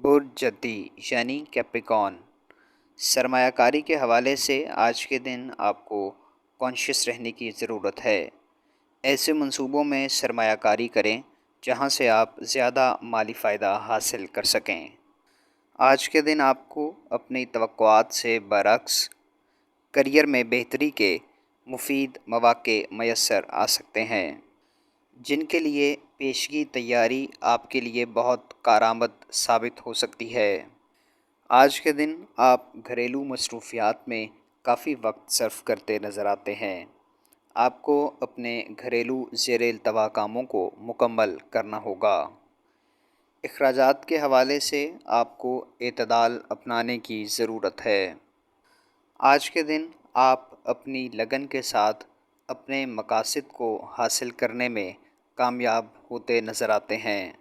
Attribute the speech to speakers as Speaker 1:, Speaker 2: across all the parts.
Speaker 1: برج جدی یعنی کیپریکون، سرمایہ کاری کے حوالے سے آج کے دن آپ کو کانشیس رہنے کی ضرورت ہے۔ ایسے منصوبوں میں سرمایہ کاری کریں جہاں سے آپ زیادہ مالی فائدہ حاصل کر سکیں۔ آج کے دن آپ کو اپنی توقعات سے برعکس کیریئر میں بہتری کے مفید مواقع میسر آ سکتے ہیں، جن کے لیے پیشگی تیاری آپ کے لیے بہت کارآمد ثابت ہو سکتی ہے۔ آج کے دن آپ گھریلو مصروفیات میں کافی وقت صرف کرتے نظر آتے ہیں۔ آپ کو اپنے گھریلو زیر التوا کاموں کو مکمل کرنا ہوگا۔ اخراجات کے حوالے سے آپ کو اعتدال اپنانے کی ضرورت ہے۔ آج کے دن آپ اپنی لگن کے ساتھ اپنے مقاصد کو حاصل کرنے میں کامیاب ہوتے نظر آتے ہیں۔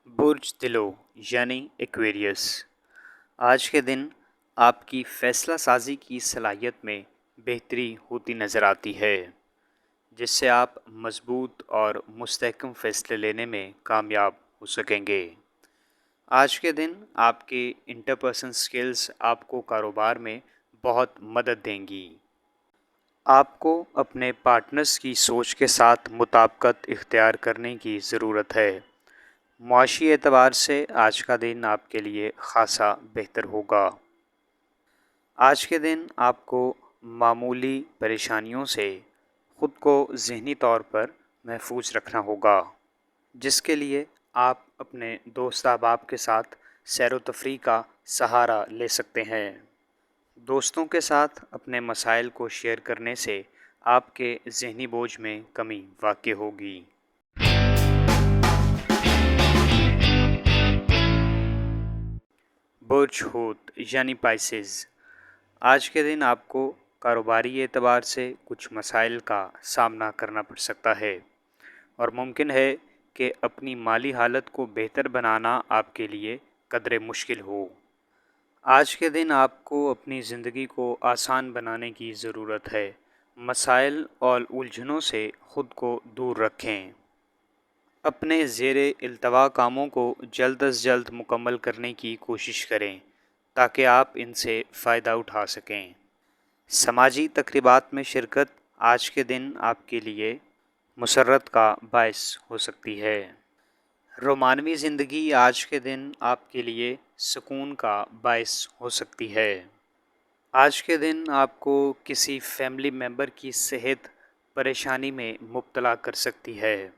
Speaker 1: برج تلو یعنی ایکویریس، آج کے دن آپ کی فیصلہ سازی کی صلاحیت میں بہتری ہوتی نظر آتی ہے، جس سے آپ مضبوط اور مستحکم فیصلے لینے میں کامیاب ہو سکیں گے۔ آج کے دن آپ کے انٹرپرسنل سکلز آپ کو کاروبار میں بہت مدد دیں گی۔ آپ کو اپنے پارٹنرز کی سوچ کے ساتھ مطابقت اختیار کرنے کی ضرورت ہے۔ معاشی اعتبار سے آج کا دن آپ کے لیے خاصا بہتر ہوگا۔ آج کے دن آپ کو معمولی پریشانیوں سے خود کو ذہنی طور پر محفوظ رکھنا ہوگا، جس کے لیے آپ اپنے دوست احباب کے ساتھ سیر و تفریح کا سہارا لے سکتے ہیں۔ دوستوں کے ساتھ اپنے مسائل کو شیئر کرنے سے آپ کے ذہنی بوجھ میں کمی واقع ہوگی۔ برج حوت یعنی پائسز، آج کے دن آپ کو کاروباری اعتبار سے کچھ مسائل کا سامنا کرنا پڑ سکتا ہے، اور ممکن ہے کہ اپنی مالی حالت کو بہتر بنانا آپ کے لیے قدرے مشکل ہو۔ آج کے دن آپ کو اپنی زندگی کو آسان بنانے کی ضرورت ہے۔ مسائل اور الجھنوں سے خود کو دور رکھیں۔ اپنے زیر التوا کاموں کو جلد از جلد مکمل کرنے کی کوشش کریں تاکہ آپ ان سے فائدہ اٹھا سکیں۔ سماجی تقریبات میں شرکت آج کے دن آپ کے لیے مسرت کا باعث ہو سکتی ہے۔ رومانوی زندگی آج کے دن آپ کے لیے سکون کا باعث ہو سکتی ہے۔ آج کے دن آپ کو کسی فیملی ممبر کی صحت پریشانی میں مبتلا کر سکتی ہے۔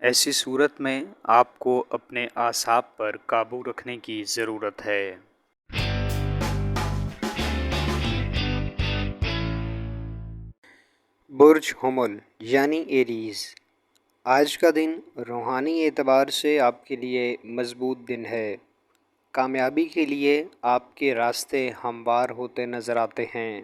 Speaker 1: ایسی صورت میں آپ کو اپنے اعصاب پر قابو رکھنے کی ضرورت ہے۔ برج حمل یعنی ایریز، آج کا دن روحانی اعتبار سے آپ کے لیے مضبوط دن ہے۔ کامیابی کے لیے آپ کے راستے ہموار ہوتے نظر آتے ہیں۔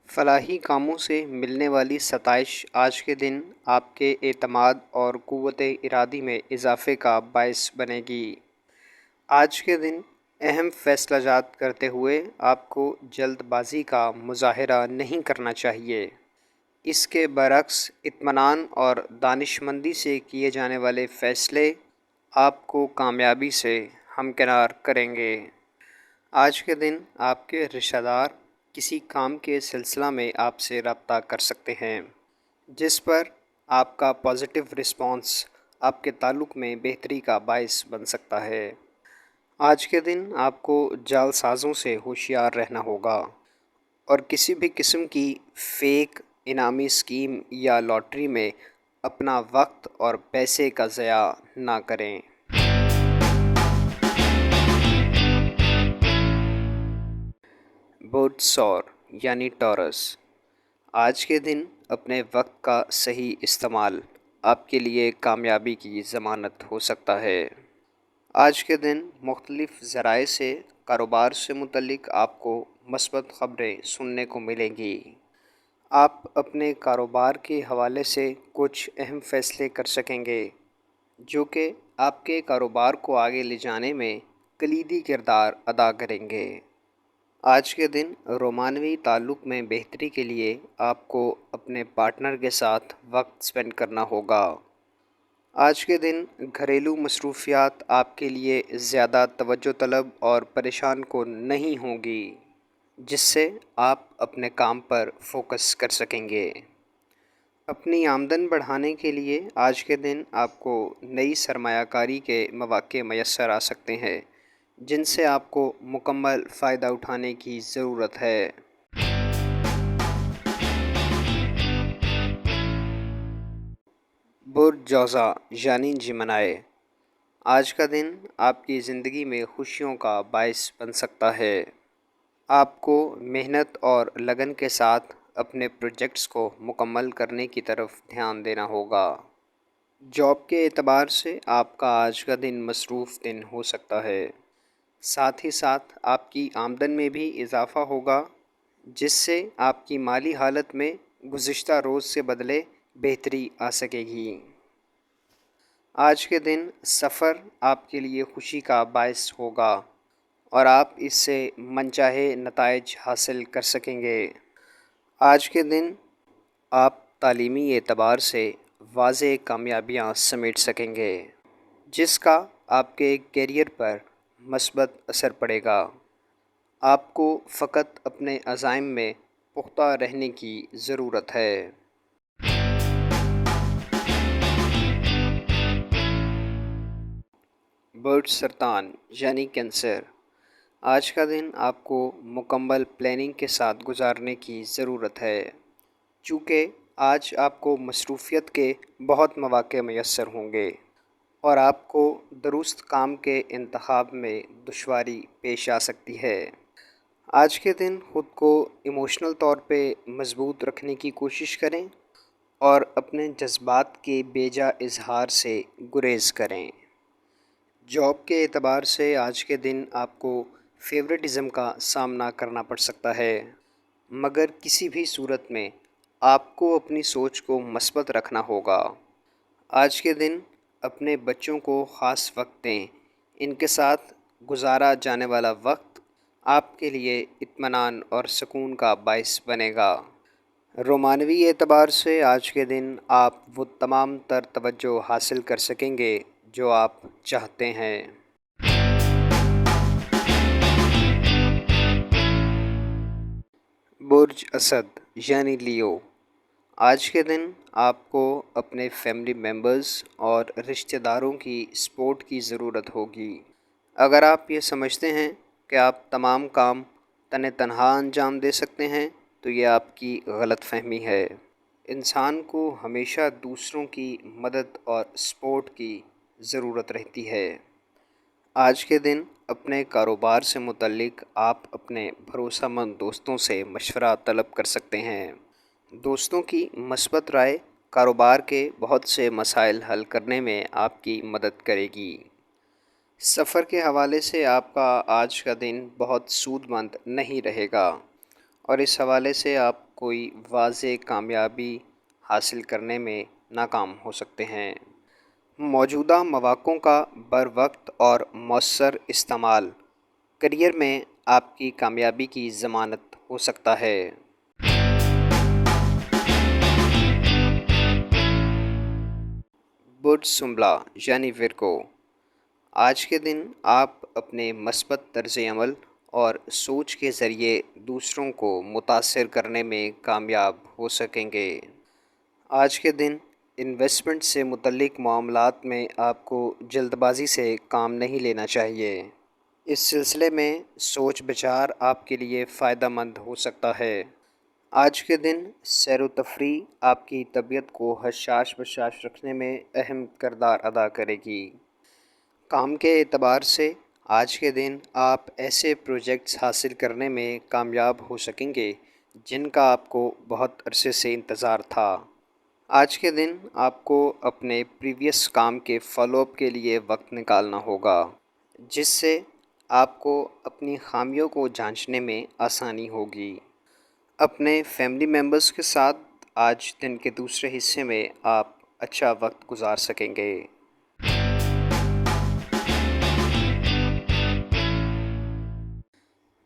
Speaker 1: فلاحی کاموں سے ملنے والی ستائش آج کے دن آپ کے اعتماد اور قوت ارادی میں اضافے کا باعث بنے گی۔ آج کے دن اہم فیصلہ جات کرتے ہوئے آپ کو جلد بازی کا مظاہرہ نہیں کرنا چاہیے۔ اس کے برعکس اطمینان اور دانش مندی سے کیے جانے والے فیصلے آپ کو کامیابی سے ہمکنار کریں گے۔ آج کے دن آپ کے رشتہ دار کسی کام کے سلسلہ میں آپ سے رابطہ کر سکتے ہیں، جس پر آپ کا پازیٹیو رسپانس آپ کے تعلق میں بہتری کا باعث بن سکتا ہے۔ آج کے دن آپ کو جعل سازوں سے ہوشیار رہنا ہوگا اور کسی بھی قسم کی فیک انعامی اسکیم یا لاٹری میں اپنا وقت اور پیسے کا ضیاع نہ کریں۔ برج ثور یعنی ٹورس، آج کے دن اپنے وقت کا صحیح استعمال آپ کے لیے کامیابی کی ضمانت ہو سکتا ہے۔ آج کے دن مختلف ذرائع سے کاروبار سے متعلق آپ کو مثبت خبریں سننے کو ملیں گی۔ آپ اپنے کاروبار کے حوالے سے کچھ اہم فیصلے کر سکیں گے جو کہ آپ کے کاروبار کو آگے لے جانے میں کلیدی کردار ادا کریں گے۔ آج کے دن رومانوی تعلق میں بہتری کے لیے آپ کو اپنے پارٹنر کے ساتھ وقت اسپینڈ کرنا ہوگا۔ آج کے دن گھریلو مصروفیات آپ کے لیے زیادہ توجہ طلب اور پریشان کن نہیں ہوں گی، جس سے آپ اپنے کام پر فوکس کر سکیں گے۔ اپنی آمدن بڑھانے کے لیے آج کے دن آپ کو نئی سرمایہ کاری کے مواقع میسر آ سکتے ہیں، جن سے آپ کو مکمل فائدہ اٹھانے کی ضرورت ہے۔ برج جوزا یعنی جمنائے، آج کا دن آپ کی زندگی میں خوشیوں کا باعث بن سکتا ہے۔ آپ کو محنت اور لگن کے ساتھ اپنے پروجیکٹس کو مکمل کرنے کی طرف دھیان دینا ہوگا۔ جاب کے اعتبار سے آپ کا آج کا دن مصروف دن ہو سکتا ہے۔ ساتھ ہی ساتھ آپ کی آمدن میں بھی اضافہ ہوگا، جس سے آپ کی مالی حالت میں گزشتہ روز سے بدلے بہتری آ سکے گی۔ آج کے دن سفر آپ کے لیے خوشی کا باعث ہوگا اور آپ اس سے منچاہے نتائج حاصل کر سکیں گے۔ آج کے دن آپ تعلیمی اعتبار سے واضح کامیابیاں سمیٹ سکیں گے، جس کا آپ کے کیریئر پر مثبت اثر پڑے گا۔ آپ کو فقط اپنے عزائم میں پختہ رہنے کی ضرورت ہے۔ برج سرطان یعنی کینسر، آج کا دن آپ کو مکمل پلاننگ کے ساتھ گزارنے کی ضرورت ہے، چونکہ آج آپ کو مصروفیت کے بہت مواقع میسر ہوں گے اور آپ کو درست کام کے انتخاب میں دشواری پیش آ سکتی ہے۔ آج کے دن خود کو ایموشنل طور پہ مضبوط رکھنے کی کوشش کریں اور اپنے جذبات کے بیجا اظہار سے گریز کریں۔ جاب کے اعتبار سے آج کے دن آپ کو فیورٹزم کا سامنا کرنا پڑ سکتا ہے، مگر کسی بھی صورت میں آپ کو اپنی سوچ کو مثبت رکھنا ہوگا۔ آج کے دن اپنے بچوں کو خاص وقت دیں، ان کے ساتھ گزارا جانے والا وقت آپ کے لیے اطمینان اور سکون کا باعث بنے گا۔ رومانوی اعتبار سے آج کے دن آپ وہ تمام تر توجہ حاصل کر سکیں گے جو آپ چاہتے ہیں۔ برج اسد یعنی لیو، آج کے دن آپ کو اپنے فیملی ممبرز اور رشتہ داروں کی سپورٹ کی ضرورت ہوگی۔ اگر آپ یہ سمجھتے ہیں کہ آپ تمام کام تنہا انجام دے سکتے ہیں تو یہ آپ کی غلط فہمی ہے۔ انسان کو ہمیشہ دوسروں کی مدد اور سپورٹ کی ضرورت رہتی ہے۔ آج کے دن اپنے کاروبار سے متعلق آپ اپنے بھروسہ مند دوستوں سے مشورہ طلب کر سکتے ہیں۔ دوستوں کی مثبت رائے کاروبار کے بہت سے مسائل حل کرنے میں آپ کی مدد کرے گی۔ سفر کے حوالے سے آپ کا آج کا دن بہت سود مند نہیں رہے گا اور اس حوالے سے آپ کوئی واضح کامیابی حاصل کرنے میں ناکام ہو سکتے ہیں۔ موجودہ مواقعوں کا بروقت اور مؤثر استعمال کیریئر میں آپ کی کامیابی کی ضمانت ہو سکتا ہے۔ برج سنبلہ یعنی ورگو، آج کے دن آپ اپنے مثبت طرز عمل اور سوچ کے ذریعے دوسروں کو متاثر کرنے میں کامیاب ہو سکیں گے۔ آج کے دن انویسٹمنٹ سے متعلق معاملات میں آپ کو جلد بازی سے کام نہیں لینا چاہیے۔ اس سلسلے میں سوچ بچار آپ کے لیے فائدہ مند ہو سکتا ہے۔ آج کے دن سیر و تفریح آپ کی طبیعت کو حشاش بشاش رکھنے میں اہم کردار ادا کرے گی۔ کام کے اعتبار سے آج کے دن آپ ایسے پروجیکٹس حاصل کرنے میں کامیاب ہو سکیں گے جن کا آپ کو بہت عرصے سے انتظار تھا۔ آج کے دن آپ کو اپنے پریویس کام کے فالو اپ کے لیے وقت نکالنا ہوگا، جس سے آپ کو اپنی خامیوں کو جانچنے میں آسانی ہوگی۔ اپنے فیملی ممبرز کے ساتھ آج دن کے دوسرے حصے میں آپ اچھا وقت گزار سکیں گے۔